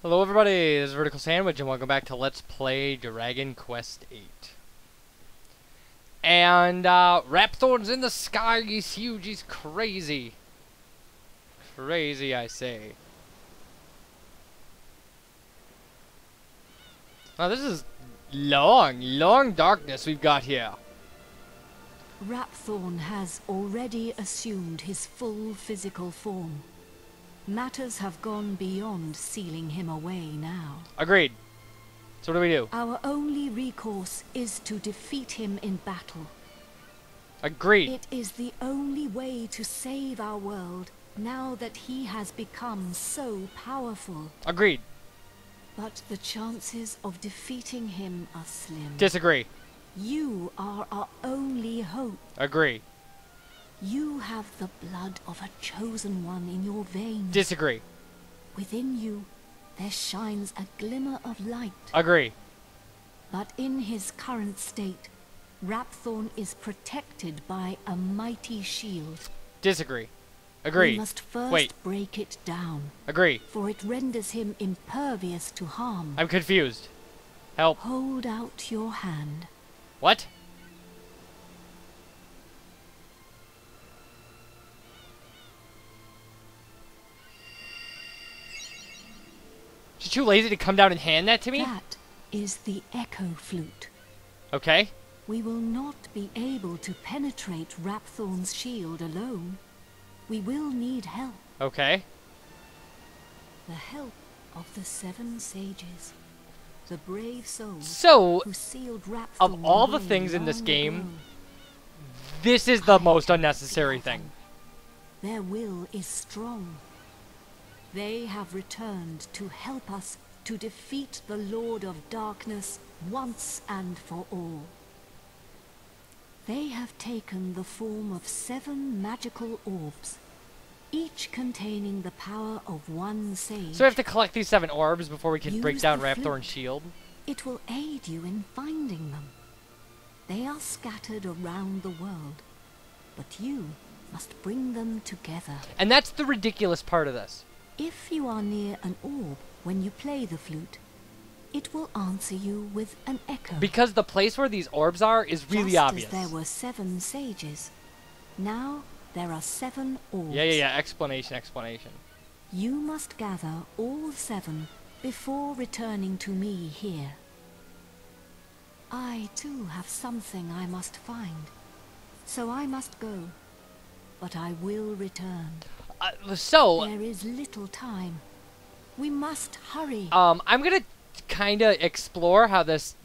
Hello everybody, this is VerticalSandwich and welcome back to Let's Play Dragon Quest VIII. And, Rapthorn's in the sky, he's huge, he's crazy. Crazy, I say. Now this is long darkness we've got here. Rapthorn has already assumed his full physical form. Matters have gone beyond sealing him away now. Agreed. So what do we do? Our only recourse is to defeat him in battle. Agreed. It is the only way to save our world now that he has become so powerful. Agreed. But the chances of defeating him are slim. Disagree. You are our only hope. Agree. You have the blood of a chosen one in your veins. Disagree. Within you, there shines a glimmer of light. Agree. But in his current state, Rapthorn is protected by a mighty shield. Disagree. Agree. We must first break it down. Agree. For it renders him impervious to harm. I'm confused. Help. Hold out your hand. What? She's too lazy to come down and hand that to me? That is the echo flute. Okay. We will not be able to penetrate Rapthorn's shield alone. We will need help. Okay. The help of the 7 sages. The brave souls So, who sealed Rapthorn of all the away things in this long game, ago. this is the most unnecessary thing. Their will is strong. They have returned to help us to defeat the Lord of Darkness once and for all. They have taken the form of 7 magical orbs, each containing the power of 1 sage. So we have to collect these 7 orbs before we can break Use down the Rapthorn's flute. shield? It will aid you in finding them. They are scattered around the world, but you must bring them together. And that's the ridiculous part of this. If you are near an orb when you play the flute, it will answer you with an echo. Because the place where these orbs are is really Just obvious. as there were 7 sages, now there are 7 orbs. Yeah. Explanation. You must gather all 7 before returning to me here. I too have something I must find, so I must go, but I will return. So, There is little time. We must hurry. I'm gonna kind of explore how this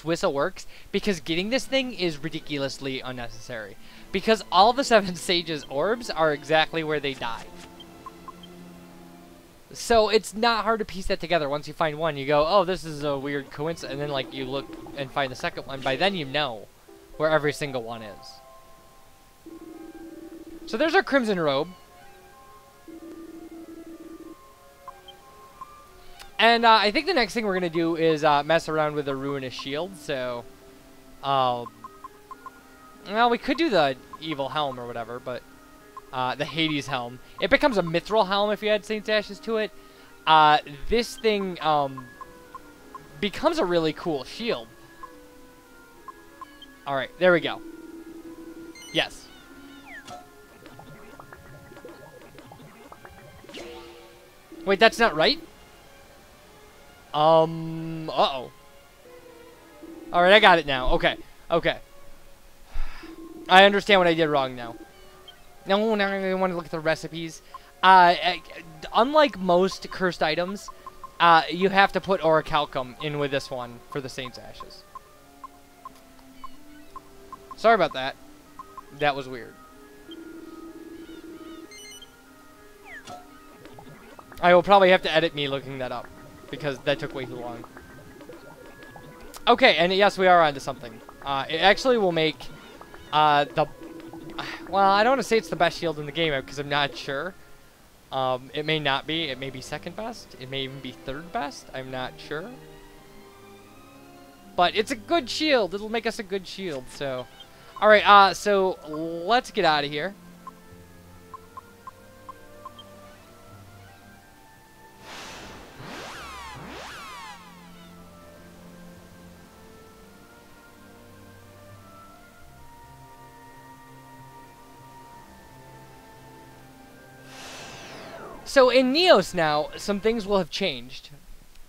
whistle works, because getting this thing is ridiculously unnecessary. Because all the 7 sages' orbs are exactly where they die. So it's not hard to piece that together. Once you find one, you go, oh, this is a weird coincidence, and then like you look and find the second one. By then you know where every single one is. So there's our crimson robe. And I think the next thing we're going to do is mess around with the ruinous shield, so... well, we could do the evil helm or whatever, but... the Hades helm. It becomes a mithril helm if you add Saint's Ashes to it. This thing becomes a really cool shield. Alright, there we go. Yes. Wait, that's not right? Uh-oh. Alright, I got it now. Okay. I understand what I did wrong now. No, now I want to look at the recipes. Unlike most cursed items, you have to put orichalcum in with this one for the Saint's Ashes. Sorry about that. That was weird. I will probably have to edit me looking that up, because that took way too long. Okay, and yes, we are onto something. It actually will make the... Well, I don't want to say it's the best shield in the game, because I'm not sure. It may not be. It may be second best. It may even be third best. I'm not sure. But it's a good shield. It'll make us a good shield, so... Alright, so let's get out of here. So in Neos now, some things will have changed.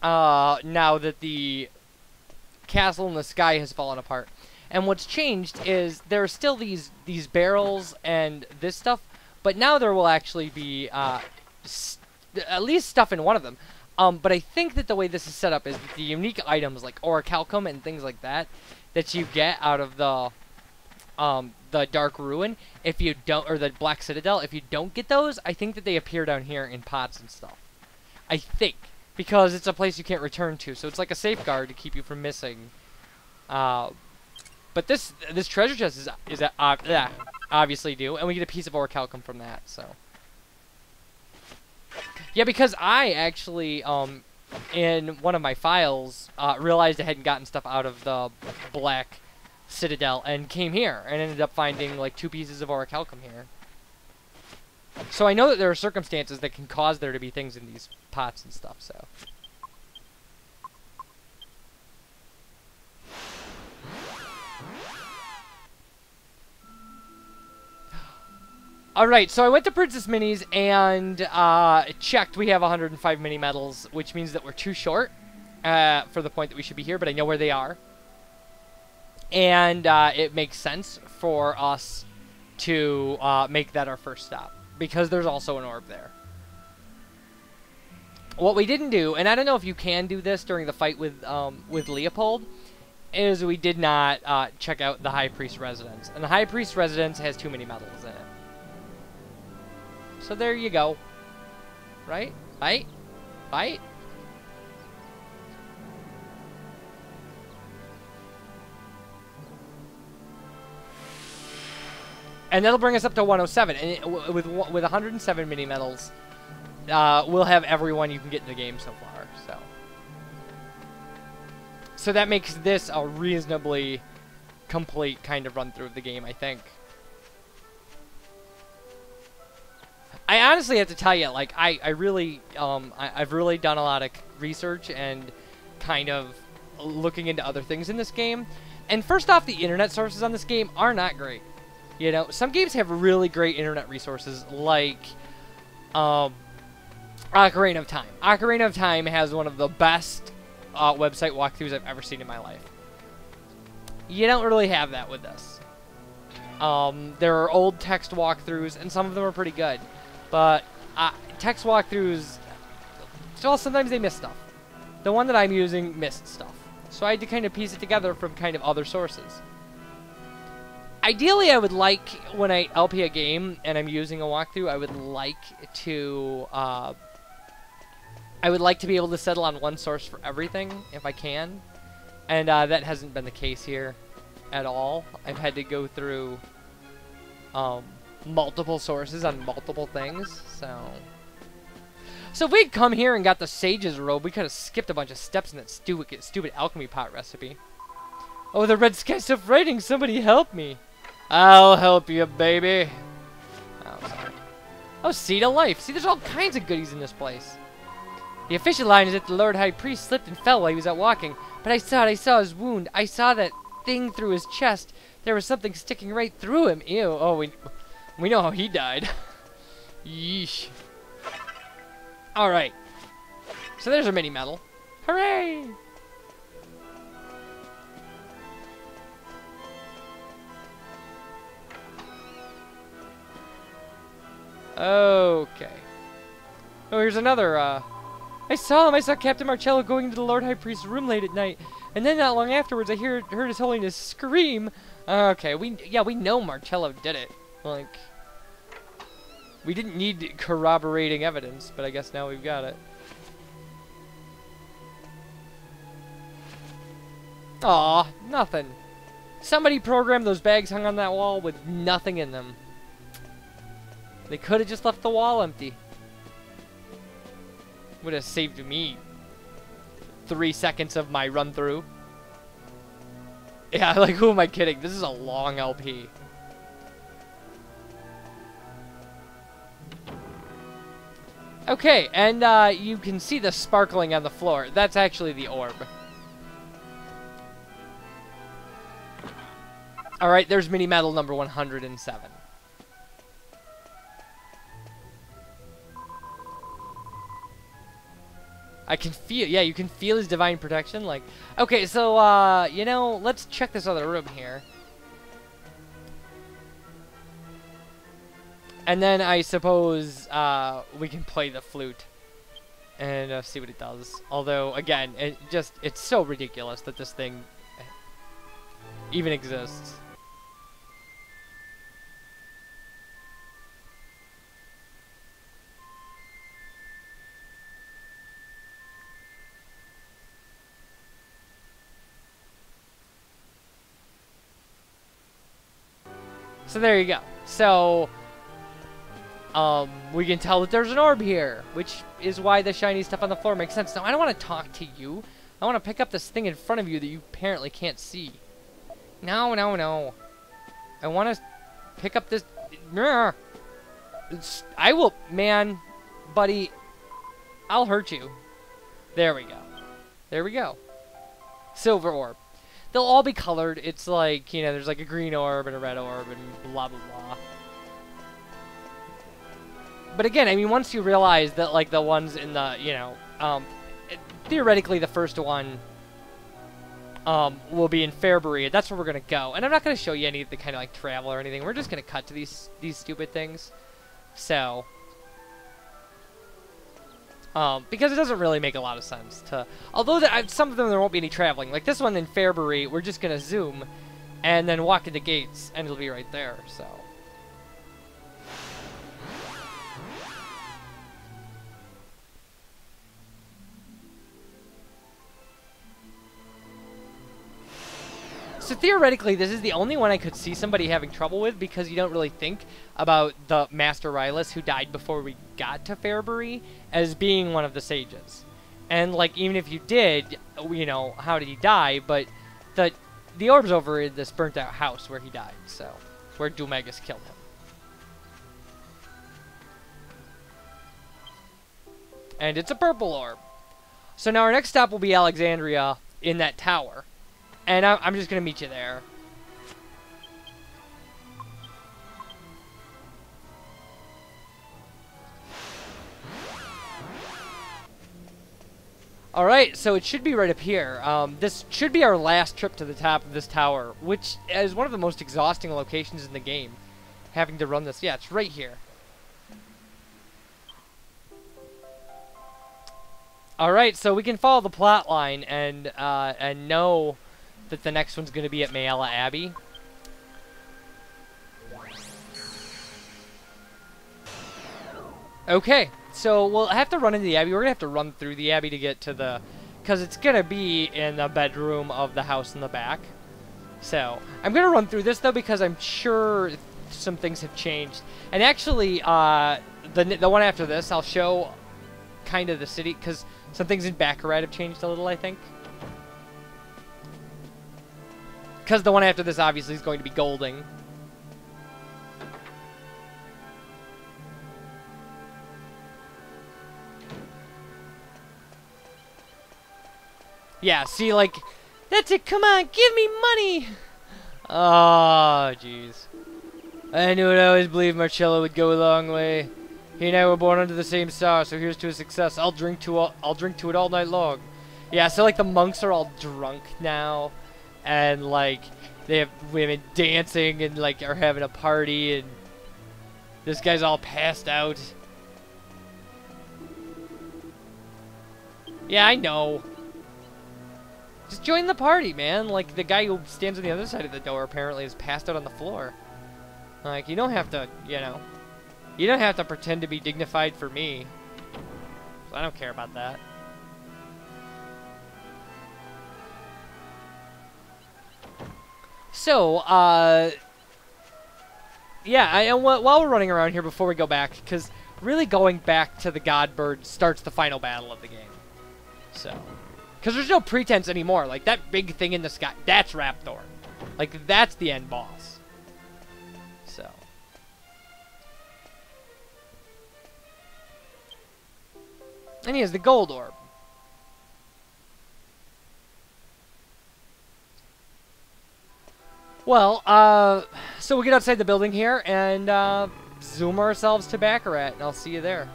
Now that the castle in the sky has fallen apart. And what's changed is there are still these barrels and this stuff, but now there will actually be at least stuff in one of them. But I think that the way this is set up is that the unique items like orichalcum and things like that you get out of the Dark Ruin, if you don't, or the Black Citadel, if you don't get those, I think that they appear down here in pots and stuff. I think. Because it's a place you can't return to, so it's like a safeguard to keep you from missing. But this treasure chest is obviously due, and we get a piece of orichalcum from that. So yeah, because I actually in one of my files realized I hadn't gotten stuff out of the Black Citadel and came here and ended up finding like 2 pieces of orichalcum here. So I know that there are circumstances that can cause there to be things in these pots and stuff, so. Alright, so I went to Princess Minis and checked. We have 105 mini medals, which means that we're too short for the point that we should be here, but I know where they are. And it makes sense for us to make that our first stop, because there's also an orb there. What we didn't do, and I don't know if you can do this during the fight with Leopold, is we did not check out the High Priest residence. And the High Priest residence has too many medals in it. So there you go. Right? Fight? Fight? And that'll bring us up to 107. And with 107 mini medals, we'll have everyone you can get in the game so far. So that makes this a reasonably complete kind of run through of the game, I think. I honestly have to tell you, like, I've really done a lot of research and kind of looking into other things in this game. And first off, the internet sources on this game are not great. You know, some games have really great internet resources, like Ocarina of Time. Ocarina of Time has one of the best website walkthroughs I've ever seen in my life. You don't really have that with this. There are old text walkthroughs, and some of them are pretty good. But text walkthroughs, well, sometimes they miss stuff. The one that I'm using missed stuff. So I had to kind of piece it together from kind of other sources. Ideally, I would like, when I LP a game and I'm using a walkthrough, I would like to be able to settle on one source for everything, if I can. And that hasn't been the case here at all. I've had to go through multiple sources on multiple things, so if we'd come here and got the Sage's robe, we could have skipped a bunch of steps in that stupid alchemy pot recipe. Oh, the red sky's so frightening, somebody help me. I'll help you, baby. Oh, sorry. Oh, Seed of Life. See, there's all kinds of goodies in this place. The official line is that the Lord High Priest slipped and fell while he was out walking, but I saw his wound. I saw that thing through his chest. There was something sticking right through him. Ew. Oh, we know how he died. Yeesh. Alright. So there's our mini medal. Hooray! Okay. Oh, here's another, I saw him. I saw Captain Marcello going into the Lord High Priest's room late at night. And then not long afterwards, I heard His Holiness scream. Okay, we know Marcello did it. Like, we didn't need corroborating evidence, but I guess now we've got it. Aw, nothing. Somebody programmed those bags hung on that wall with nothing in them. They could have just left the wall empty. Would have saved me 3 seconds of my run through. Yeah, like, who am I kidding? This is a long LP. Okay, and you can see the sparkling on the floor. That's actually the orb. Alright, there's mini medal number 107. I can feel, yeah, you can feel his divine protection. Like, okay, so, you know, let's check this other room here. And then I suppose, we can play the flute. And see what it does. Although, again, it's so ridiculous that this thing even exists. So there you go. So, we can tell that there's an orb here, which is why the shiny stuff on the floor makes sense. Now, I don't want to talk to you. I want to pick up this thing in front of you that you apparently can't see. No, no, no. I want to pick up this... I will... Man, buddy, I'll hurt you. There we go. There we go. Silver orb. They'll all be colored. It's like, you know, there's like a green orb and a red orb and blah, blah, blah. But again, I mean, once you realize that, like, the ones in the, you know, theoretically the first one will be in February, that's where we're going to go. And I'm not going to show you any of the kind of, like, travel or anything. We're just going to cut to these stupid things. So, because it doesn't really make a lot of sense to... Although some of them there won't be any traveling. Like this one in February, we're just going to zoom and then walk into gates, and it'll be right there, so... So theoretically, this is the only one I could see somebody having trouble with because you don't really think about the Master Rylus who died before we got to Fairbury as being one of the sages. And, like, even if you did, you know, how did he die? But the orb's over in this burnt-out house where he died, so... Where Dumegus killed him. And it's a purple orb. So now our next stop will be Alexandria in that tower. And I'm just going to meet you there. Alright, so it should be right up here. This should be our last trip to the top of this tower, which is one of the most exhausting locations in the game. Having to run this. Yeah, it's right here. Alright, so we can follow the plot line and know that the next one's going to be at Mayella Abbey. Okay, so we'll have to run into the Abbey. We're going to have to run through the Abbey to get to the... Because it's going to be in the bedroom of the house in the back. So, I'm going to run through this, though, because I'm sure some things have changed. And actually, the one after this, I'll show kind of the city, because some things in Baccarat have changed a little, I think. Because the one after this, obviously, is going to be Golding. Yeah, see, like, that's it, come on, give me money! Oh, jeez. I knew it, I always believed Marcello would go a long way. He and I were born under the same star, so here's to his success. I'll drink to it all night long. Yeah, so, like, the monks are all drunk now. And, like, they have women dancing and, like, are having a party, and this guy's all passed out. Yeah, I know. Just join the party, man. Like, the guy who stands on the other side of the door apparently is passed out on the floor. Like, you don't have to, you know, you don't have to pretend to be dignified for me. I don't care about that. So, yeah, and while we're running around here before we go back, because really going back to the Godbird starts the final battle of the game. So, because there's no pretense anymore. Like, that big thing in the sky, that's Raptor. Like, that's the end boss. So. And he has the gold orb. Well, so we'll get outside the building here and zoom ourselves to Baccarat, and I'll see you there.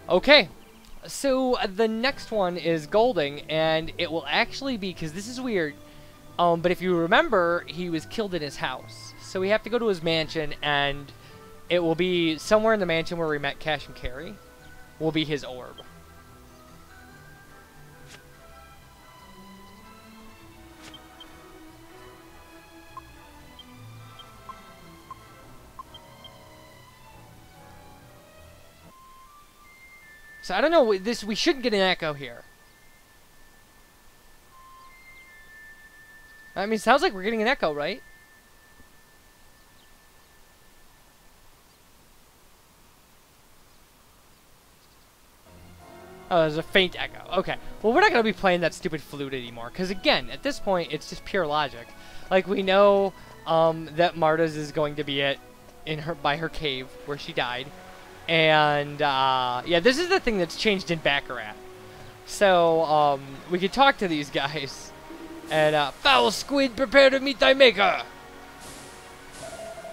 Okay. So the next one is Golding, and it will actually be, because this is weird, but if you remember, he was killed in his house. So we have to go to his mansion, and it will be somewhere in the mansion where we met Cash and Carry, will be his orb. So I don't know, we shouldn't get an echo here. I mean, it sounds like we're getting an echo, right? Oh, there's a faint echo. Okay. Well, we're not going to be playing that stupid flute anymore. Because, again, at this point, it's just pure logic. Like, we know that Marta's is going to be by her cave where she died. And, yeah, this is the thing that's changed in Baccarat. So, we could talk to these guys. And, foul squid, prepare to meet thy maker.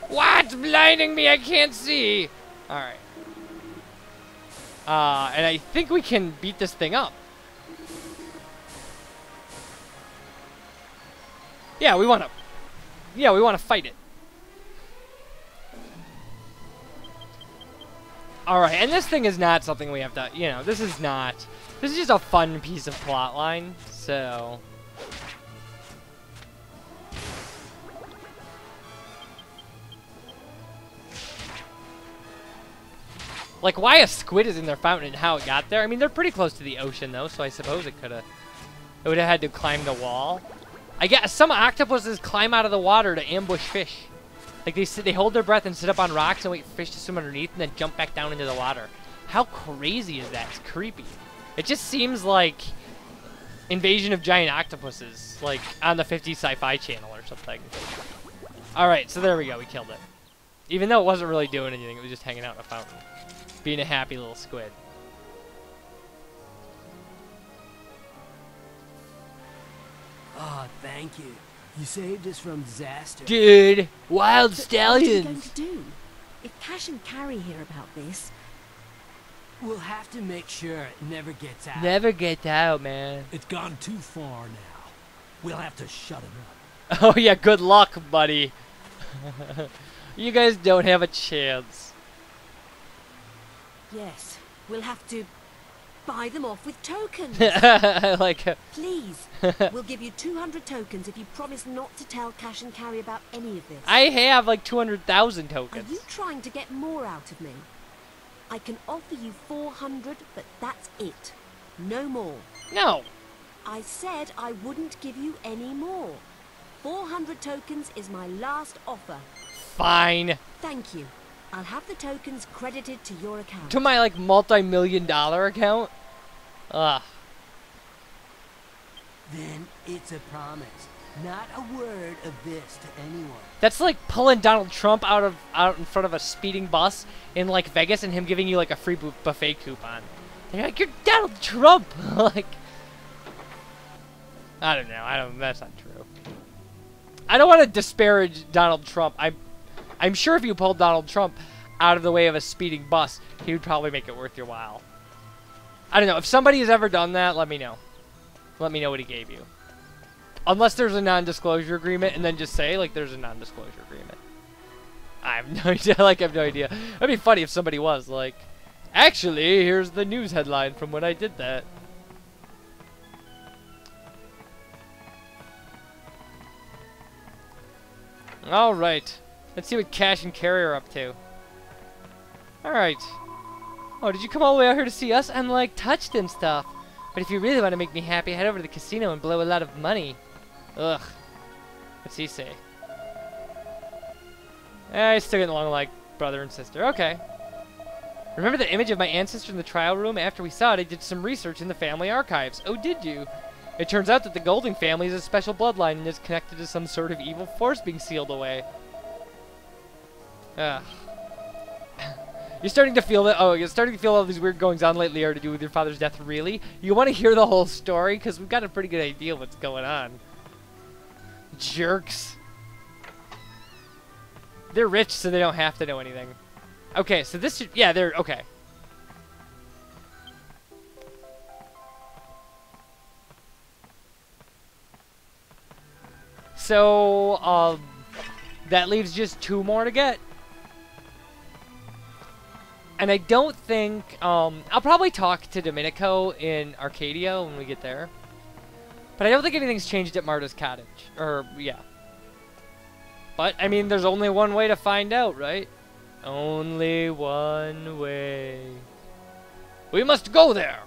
What's blinding me? I can't see. Alright. And I think we can beat this thing up. Yeah, we want to fight it. Alright, and this thing is not something we have to, you know, this is just a fun piece of plotline, so. Like, why a squid is in their fountain and how it got there? I mean, they're pretty close to the ocean, though, so I suppose it would have had to climb the wall. I guess some octopuses climb out of the water to ambush fish. Like, they hold their breath and sit up on rocks and wait for fish to swim underneath and then jump back down into the water. How crazy is that? It's creepy. It just seems like Invasion of Giant Octopuses, like, on the 50s Sci-Fi Channel or something. Alright, so there we go. We killed it. Even though it wasn't really doing anything, it was just hanging out in a fountain. Being a happy little squid. Oh, thank you. You saved us from disaster. Dude, wild stallions. What are you going to do? If Cash and Carry hear about this, We'll have to make sure it never gets out. Never gets out, man. It's gone too far now. We'll have to shut him up. Oh yeah, good luck, buddy. You guys don't have a chance. yes, we'll have to buy them off with tokens. Like, Please, we'll give you 200 tokens if you promise not to tell Cash and Carry about any of this. I have like 200,000 Are tokens. you trying to get more out of me? I can offer you 400, but that's it. No more. No. I said I wouldn't give you any more. 400 tokens is my last offer. Fine. Thank you. I'll have the tokens credited to your account. To my like multi-million-dollar account. Ugh. Then it's a promise. Not a word of this to anyone. That's like pulling Donald Trump out in front of a speeding bus in like Vegas and him giving you like a free buffet coupon. They're like, you're Donald Trump. Like, I don't know. That's not true. I don't want to disparage Donald Trump. I'm sure if you pulled Donald Trump out of the way of a speeding bus, he would probably make it worth your while. I don't know. If somebody has ever done that, let me know. Let me know what he gave you. Unless there's a non-disclosure agreement, and then just say, like, there's a non-disclosure agreement. I have no idea. Like, I have no idea. It'd be funny if somebody was, like, actually, here's the news headline from when I did that. Alright. Let's see what Cash and Carry are up to. Alright. Oh, did you come all the way out here to see us? I'm, like, touched and stuff. But if you really want to make me happy, head over to the casino and blow a lot of money. Ugh. What's he say? I still getting along like brother and sister. Okay. Remember the image of my ancestor in the trial room? After we saw it, I did some research in the family archives. Oh, did you? It turns out that the Golding family is a special bloodline and is connected to some sort of evil force being sealed away. Ugh. You're starting to feel that. Oh, you're starting to feel all these weird goings on lately are to do with your father's death. Really? You want to hear the whole story? Because we've got a pretty good idea of what's going on. Jerks. They're rich, so they don't have to know anything. Okay, so this should, yeah, they're okay. So, that leaves just 2 more to get. And I don't think, I'll probably talk to Domenico in Arcadia when we get there. But I don't think anything's changed at Marta's cottage. Or, yeah. But, I mean, there's only one way to find out, right? Only one way. We must go there!